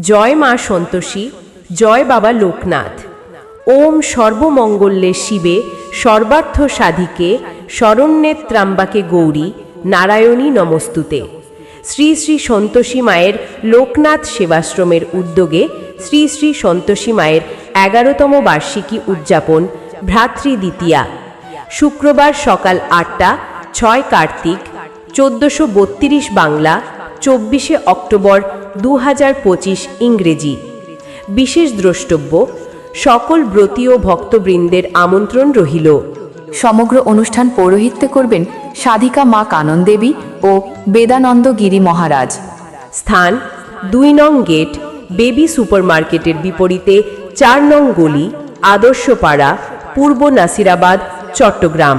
জয় মা সন্তোষী, জয় বাবা লোকনাথ। ওম সর্বমঙ্গলে শিবে সর্বার্থ সাধিকে শরণ্যে ত্রাম্বাকে গৌরী নারায়ণী নমস্তুতে। শ্রী শ্রী সন্তোষী মায়ের লোকনাথ সেবাশ্রমের উদ্যোগে শ্রী শ্রী সন্তোষী মায়ের 11তম বার্ষিকী উদযাপন ভ্রাতৃদ্বিতীয়া, শুক্রবার সকাল 8টা, 6 কার্তিক 1432 বাংলা, 24 অক্টোবর 2025 ইংরেজি। বিশেষ দ্রষ্টব্য, সকল ব্রতী ও ভক্তবৃন্দের আমন্ত্রণ রহিল। সমগ্র অনুষ্ঠান পৌরোহিত্যে করবেন সাধিকা মা কানন দেবী ও বেদানন্দ গিরি মহারাজ। স্থান 2 নং গেট, বেবি সুপারমার্কেটের বিপরীতে 4 নং গলি, আদর্শপাড়া, পূর্ব নাসিরাবাদ, চট্টগ্রাম।